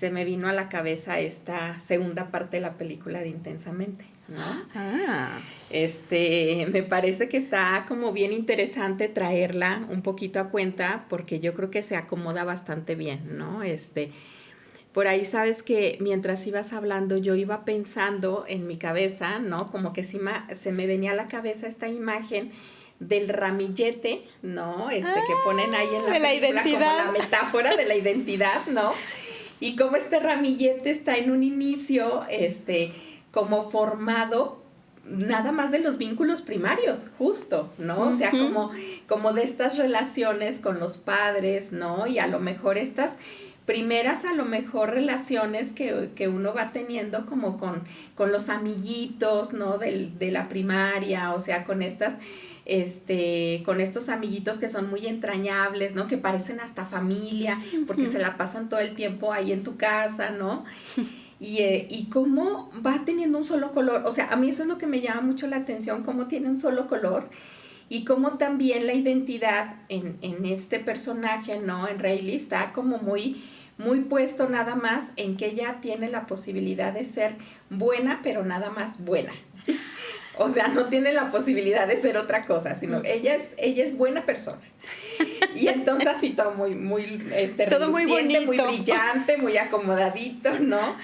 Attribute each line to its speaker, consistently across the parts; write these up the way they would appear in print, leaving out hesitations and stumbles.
Speaker 1: se me vino a la cabeza esta segunda parte de la película de Intensamente, ¿no? Me parece que está como bien interesante traerla un poquito a cuenta, porque yo creo que se acomoda bastante bien, ¿no? Por ahí sabes que mientras ibas hablando yo iba pensando en mi cabeza, ¿no? Como que se me venía a la cabeza esta imagen del ramillete, ¿no? Que ponen ahí en la película,
Speaker 2: identidad,
Speaker 1: como la metáfora de la identidad, ¿no? Y como este ramillete está en un inicio, como formado nada más de los vínculos primarios, justo, ¿no? O sea, como de estas relaciones con los padres, ¿no? Y a lo mejor estas primeras, a lo mejor, relaciones que uno va teniendo como con los amiguitos, ¿no? De la primaria, o sea, con estas... con estos amiguitos que son muy entrañables, ¿no? Que parecen hasta familia, porque se la pasan todo el tiempo ahí en tu casa, ¿no? Y cómo va teniendo un solo color. O sea, a mí eso es lo que me llama mucho la atención, cómo tiene un solo color y cómo también la identidad en este personaje, ¿no? En Riley está como muy, muy puesto nada más en que ella tiene la posibilidad de ser buena, pero nada más buena. O sea, no tiene la posibilidad de ser otra cosa, sino ella es buena persona. Y entonces así todo muy, muy,
Speaker 2: todo muy bonito,
Speaker 1: muy brillante, muy acomodadito, ¿no?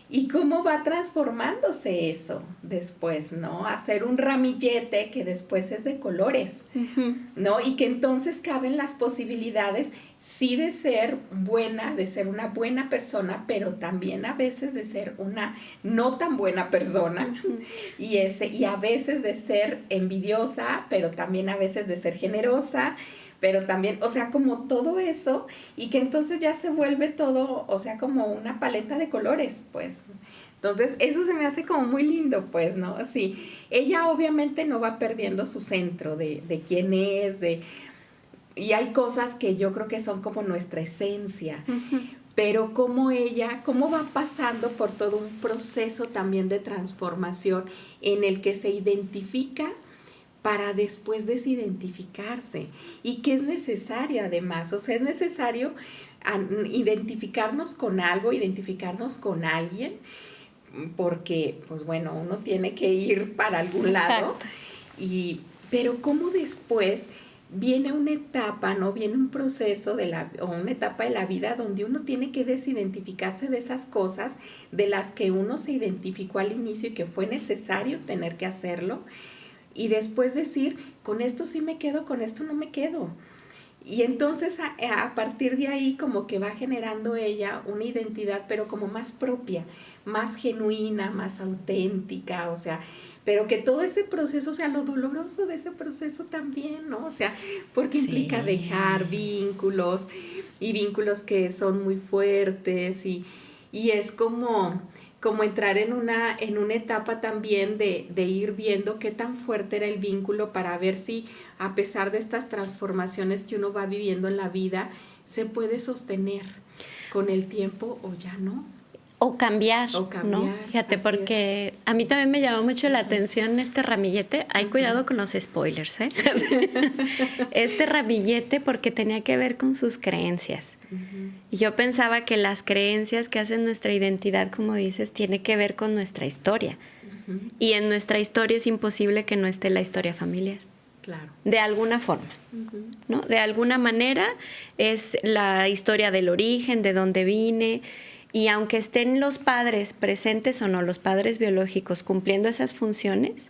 Speaker 1: Y cómo va transformándose eso después, ¿no? A ser un ramillete que después es de colores, ¿no? Y que entonces caben las posibilidades, sí, de ser buena, de ser una buena persona, pero también a veces de ser una no tan buena persona, y a veces de ser envidiosa, pero también a veces de ser generosa, pero también, o sea, como todo eso, y que entonces ya se vuelve todo, o sea, como una paleta de colores, pues. Entonces, eso se me hace como muy lindo, pues, ¿no? Sí, ella obviamente no va perdiendo su centro de quién es, y hay cosas que yo creo que son como nuestra esencia, pero cómo va pasando por todo un proceso también de transformación en el que se identifica para después desidentificarse, y que es necesario además, o sea, es necesario identificarnos con algo, identificarnos con alguien, porque, pues bueno, uno tiene que ir para algún lado. Exacto. Pero cómo después viene una etapa, ¿no? Viene un proceso o una etapa de la vida donde uno tiene que desidentificarse de esas cosas de las que uno se identificó al inicio y que fue necesario tener que hacerlo, y después decir, con esto sí me quedo, con esto no me quedo. Y entonces a partir de ahí como que va generando ella una identidad, pero como más propia, más genuina, más auténtica, o sea, pero que todo ese proceso, o sea, lo doloroso de ese proceso también, ¿no? O sea, porque implica dejar vínculos, y vínculos que son muy fuertes, y es como entrar en una etapa también de ir viendo qué tan fuerte era el vínculo, para ver si a pesar de estas transformaciones que uno va viviendo en la vida, se puede sostener con el tiempo o ya no.
Speaker 2: O cambiar, ¿no? Fíjate, porque a mí también me llamó mucho la atención este ramillete. Hay cuidado con los spoilers, ¿eh? Este ramillete, porque tenía que ver con sus creencias. Y yo pensaba que las creencias que hacen nuestra identidad, como dices, tiene que ver con nuestra historia. Y en nuestra historia es imposible que no esté la historia familiar.
Speaker 1: Claro.
Speaker 2: De alguna forma, ¿no? De alguna manera es la historia del origen, de dónde vine. Y aunque estén los padres presentes o no, los padres biológicos cumpliendo esas funciones,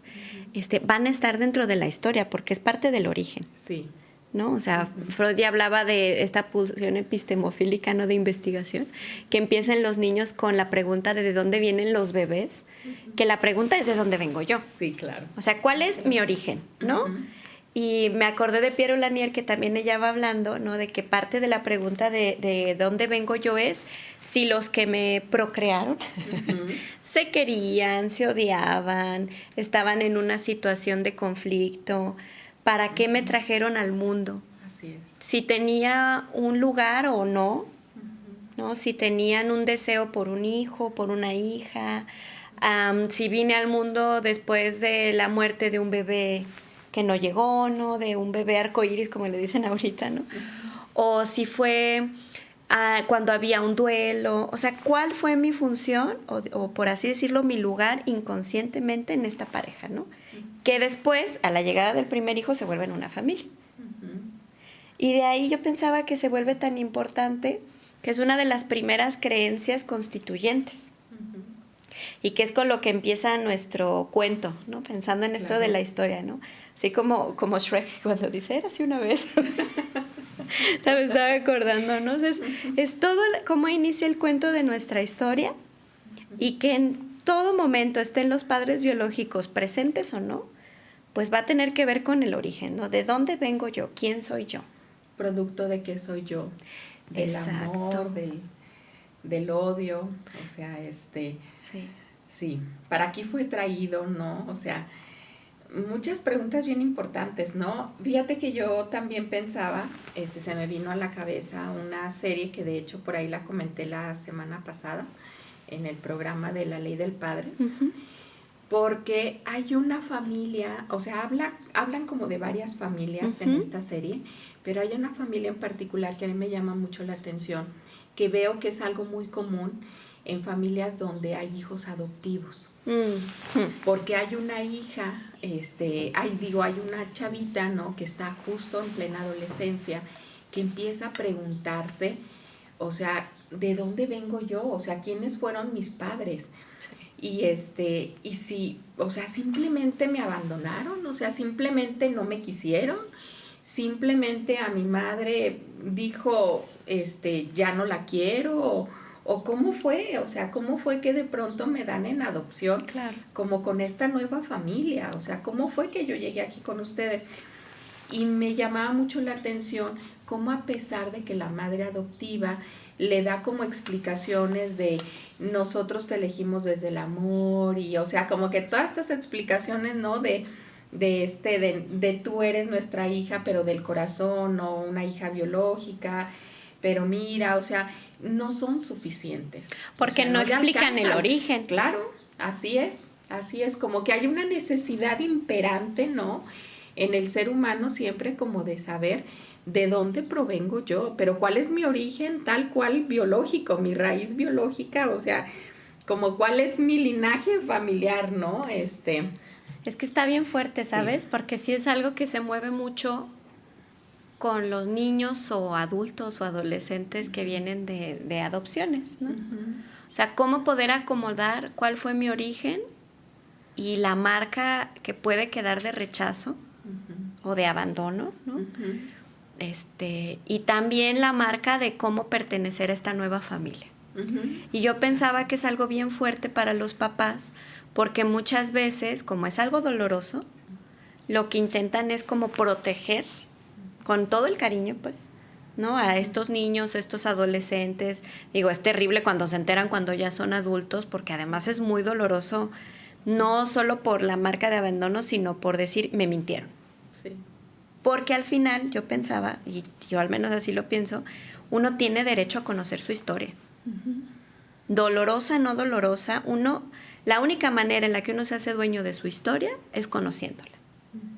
Speaker 2: van a estar dentro de la historia, porque es parte del origen.
Speaker 1: Sí.
Speaker 2: ¿No? O sea, Freud ya hablaba de esta pulsión epistemofílica, ¿no? De investigación, que empiezan los niños con la pregunta de dónde vienen los bebés, que la pregunta es de dónde vengo yo.
Speaker 1: Sí, claro.
Speaker 2: O sea, ¿cuál es mi origen? ¿No? Y me acordé de Piero Lanier, que también ella va hablando, ¿no? De que parte de la pregunta de dónde vengo yo es si los que me procrearon se querían, se odiaban, estaban en una situación de conflicto, ¿para qué me trajeron al mundo?
Speaker 1: Así es.
Speaker 2: Si tenía un lugar o no, ¿no? Si tenían un deseo por un hijo, por una hija, si vine al mundo después de la muerte de un bebé que no llegó, ¿no? De un bebé arcoíris, como le dicen ahorita, ¿no? O si fue cuando había un duelo, o sea, ¿cuál fue mi función o por así decirlo, mi lugar inconscientemente en esta pareja, ¿no? Que después, a la llegada del primer hijo, se vuelven una familia. Y de ahí yo pensaba que se vuelve tan importante, que es una de las primeras creencias constituyentes. Y que es con lo que empieza nuestro cuento, ¿no? Pensando en esto de la historia, ¿no? Así como Shrek cuando dice, era así una vez. Me estaba acordando, ¿no? Es todo cómo inicia el cuento de nuestra historia y que en todo momento estén los padres biológicos presentes o no, pues va a tener que ver con el origen, ¿no? ¿De dónde vengo yo? ¿Quién soy yo?
Speaker 1: Producto de qué soy yo, del amor, del odio, o sea, sí, ¿para qué fue traído, no? O sea, muchas preguntas bien importantes, ¿no? Fíjate que yo también pensaba, se me vino a la cabeza una serie que de hecho por ahí la comenté la semana pasada en el programa de La Ley del Padre, porque hay una familia, o sea, hablan como de varias familias en esta serie, pero hay una familia en particular que a mí me llama mucho la atención, que veo que es algo muy común en familias donde hay hijos adoptivos. Porque hay una hija, hay una chavita, ¿no? Que está justo en plena adolescencia, que empieza a preguntarse, o sea, ¿de dónde vengo yo? O sea, ¿quiénes fueron mis padres? Sí. Y si, o sea, simplemente me abandonaron, o sea, simplemente no me quisieron, simplemente a mi madre dijo, ya no la quiero, o cómo fue, o sea, cómo fue que de pronto me dan en adopción,
Speaker 2: claro,
Speaker 1: como con esta nueva familia, o sea, cómo fue que yo llegué aquí con ustedes. Y me llamaba mucho la atención cómo a pesar de que la madre adoptiva le da como explicaciones de nosotros te elegimos desde el amor, y o sea, como que todas estas explicaciones, ¿no? De tú eres nuestra hija, pero del corazón, o una hija biológica, pero mira, o sea, no son suficientes.
Speaker 2: Porque o sea, no explican el origen.
Speaker 1: Claro, así es, como que hay una necesidad imperante, ¿no? En el ser humano siempre como de saber de dónde provengo yo, pero cuál es mi origen tal cual biológico, mi raíz biológica, o sea, como cuál es mi linaje familiar, ¿no?
Speaker 2: Es que está bien fuerte, ¿sabes? Sí. Porque sí es algo que se mueve mucho con los niños o adultos o adolescentes que vienen de adopciones, ¿no? O sea, cómo poder acomodar cuál fue mi origen y la marca que puede quedar de rechazo o de abandono, ¿no? Y también la marca de cómo pertenecer a esta nueva familia. Y yo pensaba que es algo bien fuerte para los papás, porque muchas veces, como es algo doloroso, lo que intentan es como proteger con todo el cariño, pues, ¿no? A estos niños, estos adolescentes. Digo, es terrible cuando se enteran cuando ya son adultos, porque además es muy doloroso, no solo por la marca de abandono, sino por decir, me mintieron. Sí. Porque al final yo pensaba, y yo al menos así lo pienso, uno tiene derecho a conocer su historia. Dolorosa, no dolorosa, la única manera en la que uno se hace dueño de su historia es conociéndola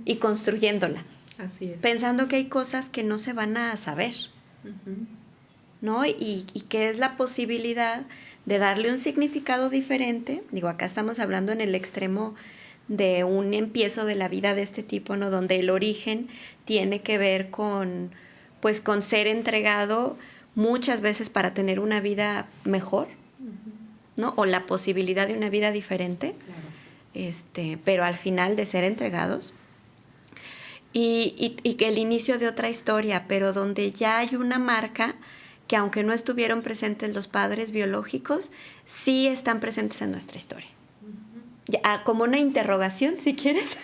Speaker 2: y construyéndola.
Speaker 1: Así es.
Speaker 2: Pensando que hay cosas que no se van a saber, ¿no? Y que es la posibilidad de darle un significado diferente. Digo, acá estamos hablando en el extremo de un empiezo de la vida de este tipo, ¿no? Donde el origen tiene que ver con ser entregado muchas veces para tener una vida mejor, ¿no? O la posibilidad de una vida diferente, claro. Pero al final de ser entregados. Y que el inicio de otra historia, pero donde ya hay una marca que aunque no estuvieron presentes los padres biológicos, sí están presentes en nuestra historia. Ya, como una interrogación, si quieres,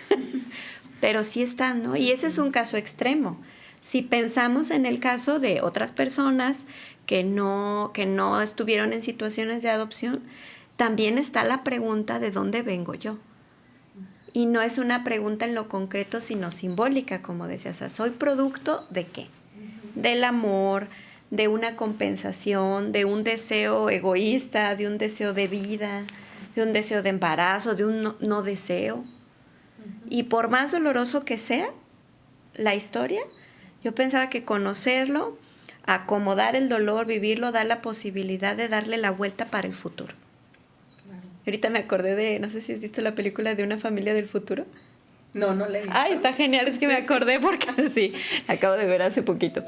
Speaker 2: pero sí están, ¿no? Y ese es un caso extremo. Si pensamos en el caso de otras personas que no estuvieron en situaciones de adopción, también está la pregunta de dónde vengo yo. Y no es una pregunta en lo concreto, sino simbólica, como decías. O sea, ¿soy producto de qué? Del amor, de una compensación, de un deseo egoísta, de un deseo de vida, de un deseo de embarazo, de un no deseo. Y por más doloroso que sea la historia, yo pensaba que conocerlo acomodar el dolor, vivirlo, da la posibilidad de darle la vuelta para el futuro. Claro. Ahorita me acordé de, no sé si has visto la película de Una familia del futuro.
Speaker 1: No, no la he visto.
Speaker 2: Ay, está genial, es que me acordé porque sí, acabo de ver hace poquito.